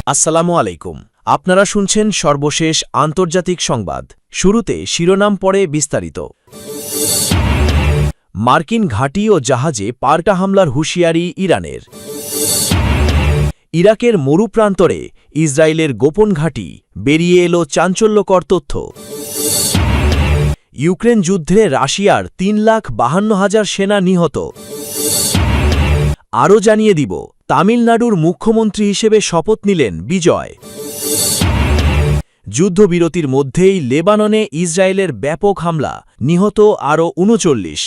আসসালামু আলাইকুম। আপনারা শুনছেন সর্বশেষ আন্তর্জাতিক সংবাদ। শুরুতে শিরোনাম পরে বিস্তারিত। মার্কিন ঘাঁটি ও জাহাজে পাল্টা হামলার হুঁশিয়ারি ইরানের। ইরাকের মরুপ্রান্তরে ইসরায়েলের গোপন ঘাঁটি, বেরিয়ে এলো চাঞ্চল্যকর তথ্য। ইউক্রেন যুদ্ধে রাশিয়ার 3,52,000 সেনা নিহত। আরও জানিয়ে দিব, তামিলনাড়ুর মুখ্যমন্ত্রী হিসেবে শপথ নিলেন বিজয়। যুদ্ধবিরতির মধ্যেই লেবাননে ইসরায়েলের ব্যাপক হামলা, নিহত আরও ৩৯।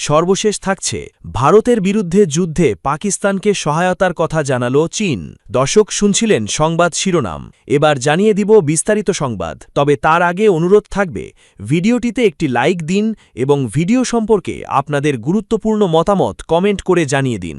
সর্বশেষ থাকছে, ভারতের বিরুদ্ধে যুদ্ধে পাকিস্তানকে সহায়তার কথা জানালো চীন। দর্শক, শুনছিলেন সংবাদ শিরোনাম। এবার জানিয়ে দিব বিস্তারিত সংবাদ। তবে তার আগে অনুরোধ থাকবে, ভিডিওটিতে একটি লাইক দিন এবং ভিডিও সম্পর্কে আপনাদের গুরুত্বপূর্ণ মতামত কমেন্ট করে জানিয়ে দিন।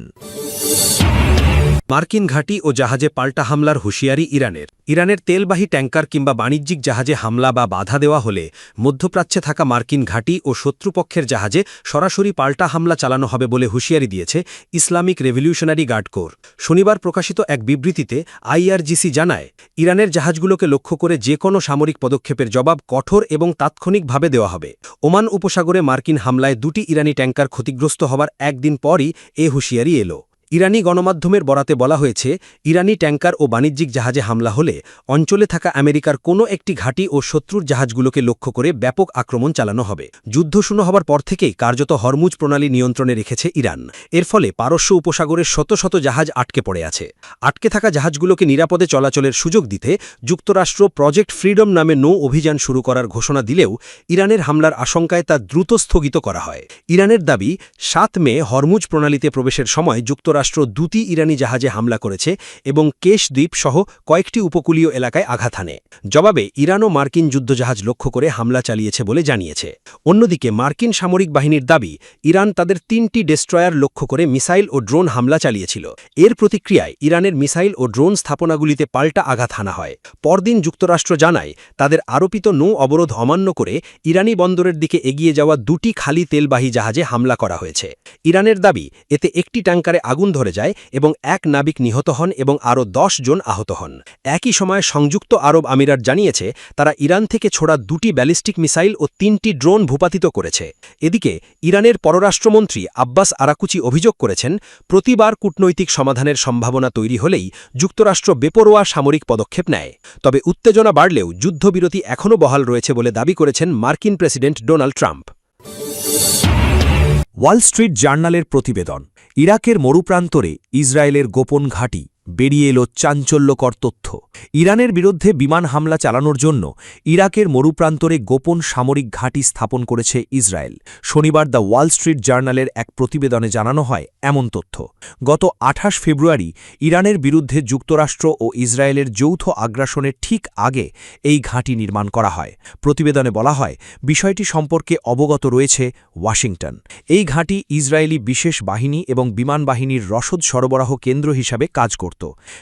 মার্কিন ঘাঁটি ও জাহাজে পাল্টা হামলার হুঁশিয়ারি ইরানের। ইরানের তেলবাহী ট্যাঙ্কার কিংবা বাণিজ্যিক জাহাজে হামলা বা বাধা দেওয়া হলে মধ্যপ্রাচ্যে থাকা মার্কিন ঘাঁটি ও শত্রুপক্ষের জাহাজে সরাসরি পাল্টা হামলা চালানো হবে বলে হুঁশিয়ারি দিয়েছে ইসলামিক রেভলিউশনারি গার্ড কোর। শনিবার প্রকাশিত এক বিবৃতিতে আইআরজিসি জানায়, ইরানের জাহাজগুলোকে লক্ষ্য করে যে কোনো সামরিক পদক্ষেপের জবাব কঠোর এবং তাৎক্ষণিকভাবে দেওয়া হবে। ওমান উপসাগরে মার্কিন হামলায় 2টি ইরানি ট্যাঙ্কার ক্ষতিগ্রস্ত হবার একদিন পরই এ হুঁশিয়ারি এলো। ইরানি গণমাধ্যমের বরাতে বলা হয়েছে, ইরানি ট্যাঙ্কার ও বাণিজ্যিক জাহাজে হামলা হলে অঞ্চলে থাকা আমেরিকার কোনো একটি ঘাঁটি ও শত্রুর জাহাজগুলোকে লক্ষ্য করে ব্যাপক আক্রমণ চালানো হবে। যুদ্ধ শুরু হবার পর থেকেই কার্যত হরমুজ প্রণালী নিয়ন্ত্রণে রেখেছে ইরান। এর ফলে পারস্য উপসাগরের শত শত জাহাজ আটকে পড়ে আছে। আটকে থাকা জাহাজগুলোকে নিরাপদে চলাচলের সুযোগ দিতে যুক্তরাষ্ট্র প্রজেক্ট ফ্রিডম নামে নৌ অভিযান শুরু করার ঘোষণা দিলেও ইরানের হামলার আশঙ্কায় তা দ্রুত স্থগিত করা হয়। ইরানের দাবি, 7 মে হরমুজ প্রণালীতে প্রবেশের সময় যুক্তরাষ্ট্র 2টি ইরানি জাহাজে হামলা করেছে এবং কেশ দ্বীপ সহ কয়েকটি উপকূলীয় এলাকায় আঘাত হানে। জবাবে ইরানও মার্কিন যুদ্ধজাহাজ লক্ষ্য করে হামলা চালিয়েছে বলে জানিয়েছে। অন্যদিকে মার্কিন সামরিক বাহিনীর দাবি, ইরান তাদের 3টি ডেস্ট্রয়ার লক্ষ্য করে মিসাইল ও ড্রোন হামলা চালিয়েছিল। এর প্রতিক্রিয়ায় ইরানের মিসাইল ও ড্রোন স্থাপনাগুলিতে পাল্টা আঘাত হানা হয়। পরদিন যুক্তরাষ্ট্র জানায়, তাদের আরোপিত নৌ অবরোধ অমান্য করে ইরানি বন্দরের দিকে এগিয়ে যাওয়া 2টি খালি তেলবাহী জাহাজে হামলা করা হয়েছে। ইরানের দাবি, এতে একটি ট্যাঙ্কারে আগুন ধরে যায় এবং 1 নাবিক নিহত হন এবং আরও 10 জন আহত হন। একই সময়ে সংযুক্ত আরব আমিরাত জানিয়েছে, তারা ইরান থেকে ছোড়া 2টি ব্যালিস্টিক মিসাইল ও 3টি ড্রোন ভূপাতিত করেছে। এদিকে ইরানের পররাষ্ট্রমন্ত্রী আব্বাস আরাকুচি অভিযোগ করেছেন, প্রতিবার কূটনৈতিক সমাধানের সম্ভাবনা তৈরি হলেই যুক্তরাষ্ট্র বেপরোয়া সামরিক পদক্ষেপ নেয়। তবে উত্তেজনা বাড়লেও যুদ্ধবিরতি এখনও বহাল রয়েছে বলে দাবি করেছেন মার্কিন president Donald Trump. Wall Street জার্নালের প্রতিবেদন। ইরাকের মরুপ্রান্তরে ইসরায়েলের গোপন ঘাঁটি, বেরিয়ে এলো চাঞ্চল্যকর তথ্য। ইরানের বিরুদ্ধে বিমান হামলা চালানোর জন্য ইরাকের মরুপ্রান্তরে গোপন সামরিক ঘাঁটি স্থাপন করেছে ইসরায়েল। শনিবার দ্য ওয়াল স্ট্রিট জার্নালের এক প্রতিবেদনে জানানো হয় এমন তথ্য। গত 28 ফেব্রুয়ারি ইরানের বিরুদ্ধে যুক্তরাষ্ট্র ও ইসরায়েলের যৌথ আগ্রাসনের ঠিক আগে এই ঘাঁটি নির্মাণ করা হয়। প্রতিবেদনে বলা হয়, বিষয়টি সম্পর্কে অবগত রয়েছে ওয়াশিংটন। এই ঘাঁটি ইসরায়েলি বিশেষ বাহিনী এবং বিমান বাহিনীর রসদ সরবরাহ কেন্দ্র হিসাবে কাজ করত।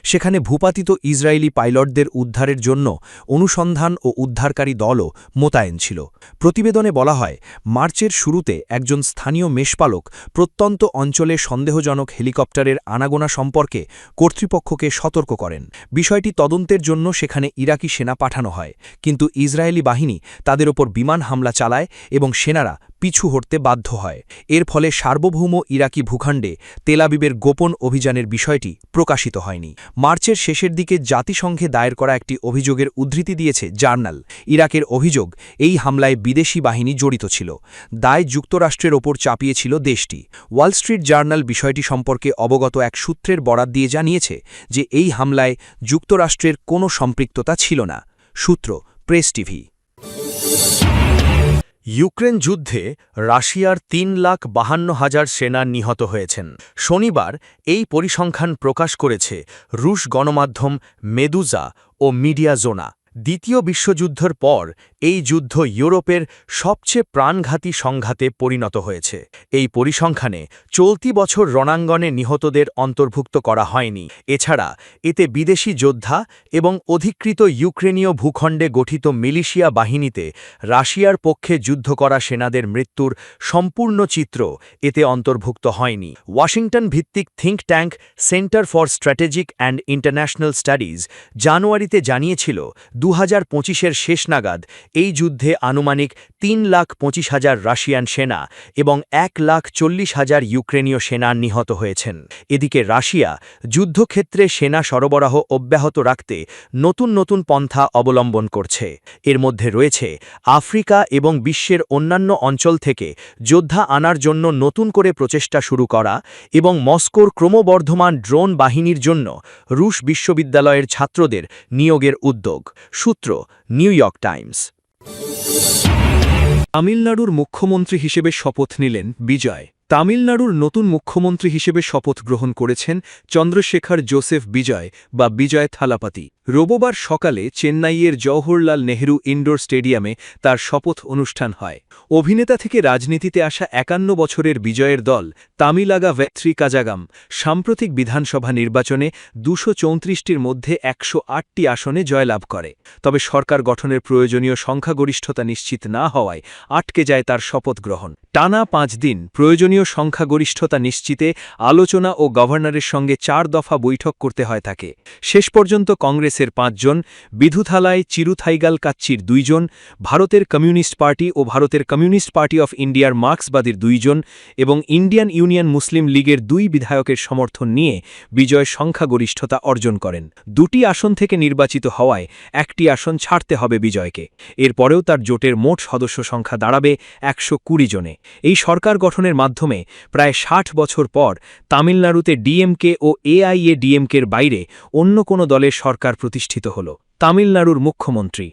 সেখানে ভূপাতিত ইসরায়েলি পাইলটদের উদ্ধারের জন্য অনুসন্ধান ও উদ্ধারকারী দলও মোতায়েন ছিল। প্রতিবেদনে বলা হয়, মার্চের শুরুতে একজন স্থানীয় মেষপালক প্রত্যন্ত অঞ্চলে সন্দেহজনক হেলিকপ্টারের আনাগোনা সম্পর্কে কর্তৃপক্ষকে সতর্ক করেন। বিষয়টি তদন্তের জন্য সেখানে ইরাকি সেনা পাঠানো হয়, কিন্তু ইসরায়েলি বাহিনী তাদের ওপর বিমান হামলা চালায় এবং সেনারা পিছু হটতে বাধ্য হয়। এর ফলে সার্বভৌম ইরাকি ভূখণ্ডে তেল আবিবের গোপন অভিযানের বিষয়টি প্রকাশিত হয়নি। মার্চের শেষের দিকে জাতিসংঘে দায়ের করা একটি অভিযোগের উদ্ধৃতি দিয়েছে জার্নাল। ইরাকের অভিযোগ, এই হামলায় বিদেশি বাহিনী জড়িত ছিল। দায় যুক্তরাষ্ট্রের ওপর চাপিয়েছিল দেশটি। ওয়াল স্ট্রিট জার্নাল বিষয়টি সম্পর্কে অবগত এক সূত্রের বরাত দিয়ে জানিয়েছে যে এই হামলায় যুক্তরাষ্ট্রের কোনো সম্পৃক্ততা ছিল না। সূত্র, প্রেস টিভি। ইউক্রেন যুদ্ধে রাশিয়ার 3,52,000 সেনা নিহত হয়েছেন। শনিবার এই পরিসংখ্যান প্রকাশ করেছে রুশ গণমাধ্যম মেদুজা ও মিডিয়া জোনা। দ্বিতীয় বিশ্বযুদ্ধের পর এই যুদ্ধ ইউরোপের সবচেয়ে প্রাণঘাতী সংঘাতে পরিণত হয়েছে। এই পরিসংখ্যানে চলতি বছর রণাঙ্গনে নিহতদের অন্তর্ভুক্ত করা হয়নি। এছাড়া এতে বিদেশি যোদ্ধা এবং অধিকৃত ইউক্রেনীয় ভূখণ্ডে গঠিত মিলিশিয়া বাহিনীতে রাশিয়ার পক্ষে যুদ্ধ করা সেনাদের মৃত্যুর সম্পূর্ণ চিত্র এতে অন্তর্ভুক্ত হয়নি। ওয়াশিংটন ভিত্তিক think tank centre for strategic and international studies জানুয়ারিতে জানিয়েছিল 2025-এর শেষ নাগাদ এই যুদ্ধে আনুমানিক 3,25,000 রাশিয়ান সেনা এবং 1,40,000 ইউক্রেনীয় সেনা নিহত হয়েছেন। এদিকে রাশিয়া যুদ্ধক্ষেত্রে সেনা সরবরাহ অব্যাহত রাখতে নতুন নতুন পন্থা অবলম্বন করছে। এর মধ্যে রয়েছে আফ্রিকা এবং বিশ্বের অন্যান্য অঞ্চল থেকে যোদ্ধা আনার জন্য নতুন করে প্রচেষ্টা শুরু করা এবং মস্কোর ক্রমবর্ধমান ড্রোন বাহিনীর জন্য রুশ বিশ্ববিদ্যালয়ের ছাত্রদের নিয়োগের উদ্যোগ। সূত্র নিউ ইয়র্ক টাইমস। তামিলনাড়ুর মুখ্যমন্ত্রী হিসেবে শপথ নিলেন বিজয়। তামিলনাড়ুর নতুন মুখ্যমন্ত্রী হিসেবে শপথ গ্রহণ করেছেন চন্দ্রশেখর জোসেফ বিজয় বা বিজয় থালাপাতি। রবিবার সকালে চেন্নাইয়ের জওহরলাল নেহরু ইনডোর স্টেডিয়ামে তার শপথ অনুষ্ঠান হয়। অভিনেতা থেকে রাজনীতিতে আসা 51 বছরের বিজয়ের দল তামিলাগা ভেত্রি কাজাগাম সাম্প্রতিক বিধানসভা নির্বাচনে 234টির মধ্যে 108টি আসনে জয়লাভ করে। তবে সরকার গঠনের প্রয়োজনীয় সংখ্যাগরিষ্ঠতা নিশ্চিত না হওয়ায় আটকে যায় তার শপথ গ্রহণ। টানা 5 দিন প্রয়োজনীয় সংখ্যাগরিষ্ঠতা নিশ্চিতে আলোচনা ও গভর্নরের সঙ্গে 4 দফা বৈঠক করতে হয় তাকে। শেষ পর্যন্ত কংগ্রেসের 5 জন, বিধুথালায় চিরুথাইগাল কাচ্চির 2 জন, ভারতের কমিউনিস্ট পার্টি ও ভারতের কমিউনিস্ট পার্টি অফ ইন্ডিয়ার মার্ক্সবাদীর 2 জন এবং ইন্ডিয়ান ইউনিয়ন মুসলিম লীগের 2 বিধায়কের সমর্থন নিয়ে বিজয় সংখ্যাগরিষ্ঠতা অর্জন করেন। 2টি আসন থেকে নির্বাচিত হওয়ায় 1টি আসন ছাড়তে হবে বিজয়কে। এরপরেও তার জোটের মোট সদস্য সংখ্যা দাঁড়াবে 120 জনে। এই সরকার গঠনের মাধ্যমে প্রায় 60 বছর পর তামিলনাড়ুতে ডিএমকে ও এআইএডিএমকের বাইরে অন্য কোনো দলের সরকার প্রতিষ্ঠিত হল। তামিলনাড়ুর মুখ্যমন্ত্রী।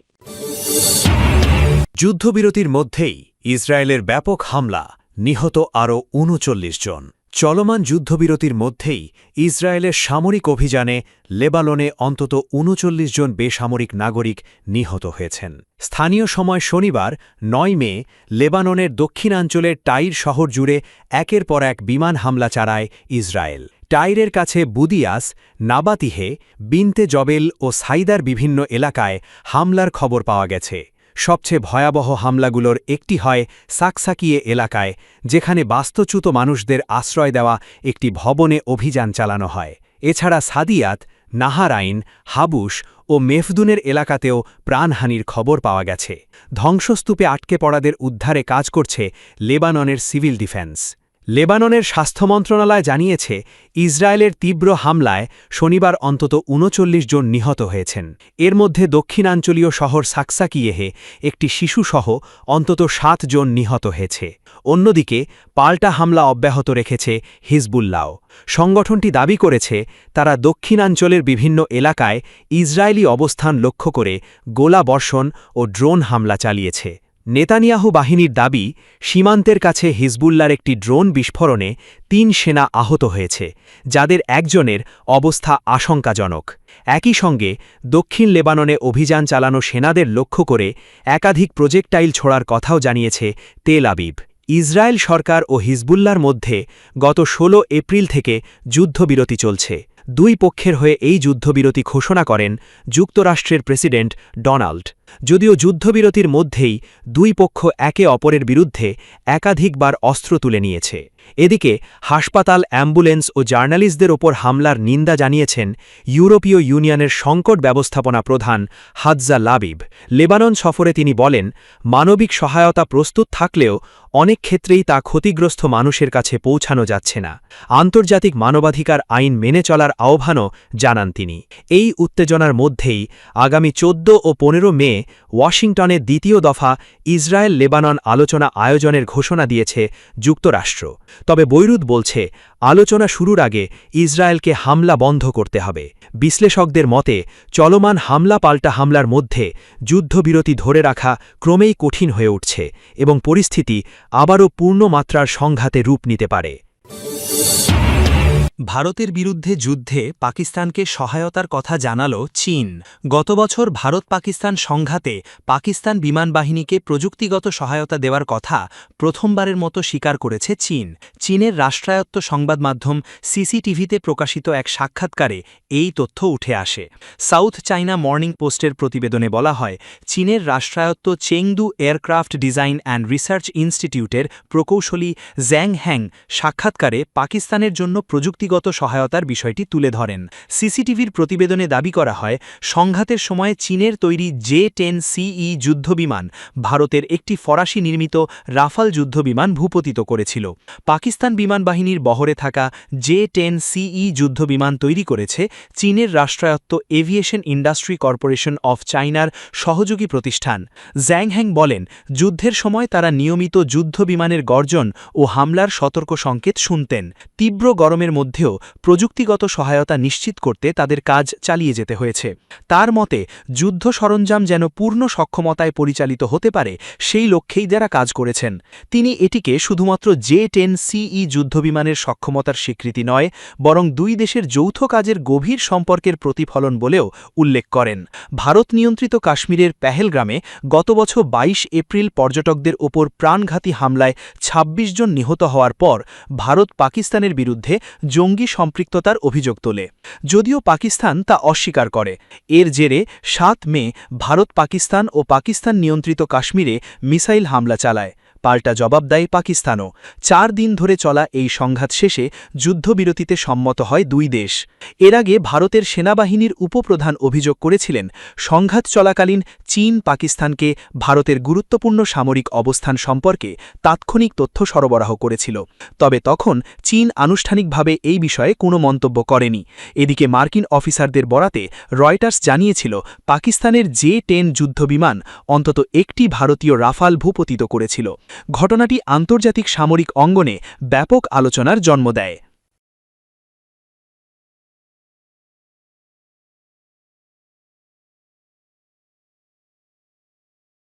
যুদ্ধবিরতির মধ্যেই ইসরায়েলের ব্যাপক হামলা, নিহত আরও 39 জন। চলমান যুদ্ধবিরতির মধ্যেই ইসরায়েলের সামরিক অভিযানে লেবাননে অন্তত 39 জন বেসামরিক নাগরিক নিহত হয়েছেন। স্থানীয় সময় শনিবার 9 মে লেবাননের দক্ষিণাঞ্চলের টাইর শহর জুড়ে একের পর এক বিমান হামলা চালায় ইসরায়েল। টাইরের কাছে বুদিয়াস, নাবাতিহে, বিনতে জবেল ও সাইদার বিভিন্ন এলাকায় হামলার খবর পাওয়া গেছে। সবচেয়ে ভয়াবহ হামলাগুলোর একটি হয় সাকসাকিয়ে এলাকায়, যেখানে বাস্তুচ্যুত মানুষদের আশ্রয় দেওয়া একটি ভবনে অভিযান চালানো হয়। এছাড়া সাদিয়াত, নাহারাইন, হাবুস ও মেফদুনের এলাকাতেও প্রাণহানির খবর পাওয়া গেছে। ধ্বংসস্তূপে আটকে পড়াদের উদ্ধারে কাজ করছে লেবাননের সিভিল ডিফেন্স। লেবাননের স্বাস্থ্য মন্ত্রণালয় জানিয়েছে, ইসরায়েলের তীব্র হামলায় শনিবার অন্তত 39 জন নিহত হয়েছেন। এর মধ্যে দক্ষিণাঞ্চলীয় শহর সাকসাকিয়েহে একটি শিশুসহ অন্তত 7 জন নিহত হয়েছে। অন্যদিকে পাল্টা হামলা অব্যাহত রেখেছে হিজবুল্লাহ। সংগঠনটি দাবি করেছে, তারা দক্ষিণাঞ্চলের বিভিন্ন এলাকায় ইসরায়েলি অবস্থান লক্ষ্য করে গোলাবর্ষণ ও ড্রোন হামলা চালিয়েছে। নেতানিয়াহু বাহিনীর দাবি, সীমান্তের কাছে হিজবুল্লার একটি ড্রোন বিস্ফোরণে 3 সেনা আহত হয়েছে, যাদের একজনের অবস্থা আশঙ্কাজনক। একই সঙ্গে দক্ষিণ লেবাননে অভিযান চালানো সেনাদের লক্ষ্য করে একাধিক প্রজেক্টাইল ছোড়ার কথাও জানিয়েছে তেল আবিব। ইসরায়েল সরকার ও হিজবুল্লার মধ্যে গত 16 এপ্রিল থেকে যুদ্ধবিরতি চলছে। 2 পক্ষের হয়ে এই যুদ্ধবিরতি ঘোষণা করেন যুক্তরাষ্ট্রের প্রেসিডেন্ট ডোনাল্ড। যদিও যুদ্ধবিরতির মধ্যেই 2 পক্ষ একে অপরের বিরুদ্ধে একাধিকবার অস্ত্র তুলে নিয়েছে। এদিকে হাসপাতাল, অ্যাম্বুলেন্স ও জার্নালিস্টদের ওপর হামলার নিন্দা জানিয়েছেন ইউরোপীয় ইউনিয়নের সংকট ব্যবস্থাপনা প্রধান হাদজা লাবিব। লেবানন সফরে তিনি বলেন, মানবিক সহায়তা প্রস্তুত থাকলেও অনেক ক্ষেত্রেই তা ক্ষতিগ্রস্ত মানুষের কাছে পৌঁছানো যাচ্ছে না। আন্তর্জাতিক মানবাধিকার আইন মেনে চলার আহ্বানও জানান তিনি। এই উত্তেজনার মধ্যেই আগামী 14 ও 15 মে ওয়াশিংটনে দ্বিতীয় দফা ইসরায়েল লেবানন আলোচনা আয়োজনের ঘোষণা দিয়েছে যুক্তরাষ্ট্র। তবে বৈরুত বলছে, আলোচনা শুরুর আগে ইসরায়েলকে হামলা বন্ধ করতে হবে। বিশ্লেষকদের মতে, চলমান হামলা পাল্টা হামলার মধ্যে যুদ্ধবিরতি ধরে রাখা ক্রমেই কঠিন হয়ে উঠছে এবং পরিস্থিতি আবারও পূর্ণমাত্রার সংঘাতে রূপ নিতে পারে। ভারতের বিরুদ্ধে যুদ্ধে পাকিস্তানকে সহায়তার কথা জানালো চীন। গত বছর ভারত পাকিস্তান সংঘাতে পাকিস্তান বিমান বাহিনীকে প্রযুক্তিগত সহায়তা দেওয়ার কথা প্রথমবারের মতো স্বীকার করেছে চীন। চীনের রাষ্ট্রায়ত্ত সংবাদ মাধ্যম সিসিটিভিতে প্রকাশিত এক সাক্ষাৎকারে এই তথ্য উঠে আসে। সাউথ চাইনা মর্নিং পোস্টের প্রতিবেদনে বলা হয়, চীনের রাষ্ট্রায়ত্ত Chengdu aircraft design and research ইনস্টিটিউটের প্রকৌশলী জ্যাং হ্যাং সাক্ষাৎকারে পাকিস্তানের জন্য প্রযুক্তিগত সহায়তার বিষয়টি তুলে ধরেন। সিসিটিভির প্রতিবেদনে দাবি করা হয়, সংঘাতের সময় চীনের তৈরি J-10CE যুদ্ধবিমান ভারতের একটি ফরাসি নির্মিত রাফাল যুদ্ধবিমান ভূপতিত করেছিল। পাকিস্তান বিমান বাহিনীর বহরে থাকা J-10CE যুদ্ধবিমান তৈরি করেছে চীনের রাষ্ট্রায়ত্ত এভিয়েশন ইন্ডাস্ট্রি কর্পোরেশন অফ চায়নার সহযোগী প্রতিষ্ঠান। জ্যাং হ্যাং বলেন, যুদ্ধের সময় তারা নিয়মিত যুদ্ধবিমানের গর্জন ও হামলার সতর্ক সংকেত শুনতেন। তীব্র গরমের মধ্যেও প্রযুক্তিগত সহায়তা নিশ্চিত করতে তাদের কাজ চালিয়ে যেতে হয়েছে। তার মতে, যুদ্ধ সরঞ্জাম যেন পূর্ণ সক্ষমতায় পরিচালিত হতে পারে সেই লক্ষ্যেই যারা কাজ করেছেন। তিনি এটিকে শুধুমাত্র J-10CE যুদ্ধবিমানের সক্ষমতার স্বীকৃতি নয়, বরং দুই দেশের যৌথ কাজের গভীর সম্পর্কের প্রতিফলন বলেও উল্লেখ করেন। ভারত নিয়ন্ত্রিত কাশ্মীরের পেহেলগ্রামে গত বছর 22 এপ্রিল পর্যটকদের ওপর প্রাণঘাতী হামলায় ২৬ জন নিহত হওয়ার পর ভারত পাকিস্তানের বিরুদ্ধে জঙ্গি সম্পৃক্ততার অভিযোগ তোলে। যদিও পাকিস্তান তা অস্বীকার করে। এর জেরে ৭ মে ভারত পাকিস্তান ও পাকিস্তান নিয়ন্ত্রিত কাশ্মীরে মিসাইল হামলা চালায়। পাল্টা জবাব দেয় পাকিস্তানও। ৪ দিন ধরে চলা এই সংঘাত শেষে যুদ্ধবিরতিতে সম্মত হয় দুই দেশ। এর আগে ভারতের সেনাবাহিনীর উপপ্রধান অভিযোগ করেছিলেন, সংঘাত চলাকালীন চীন পাকিস্তানকে ভারতের গুরুত্বপূর্ণ সামরিক অবস্থান সম্পর্কে তাৎক্ষণিক তথ্য সরবরাহ করেছিল। তবে তখন চীন আনুষ্ঠানিকভাবে এই বিষয়ে কোনো মন্তব্য করেনি। এদিকে মার্কিন অফিসারদের বরাতে রয়টার্স জানিয়েছিল, পাকিস্তানের J-10 যুদ্ধবিমান অন্তত একটি ভারতীয় রাফাল ভূপতিত করেছিল। ঘটনাটি আন্তর্জাতিক সামরিক অঙ্গনে ব্যাপক আলোচনার জন্ম দেয়।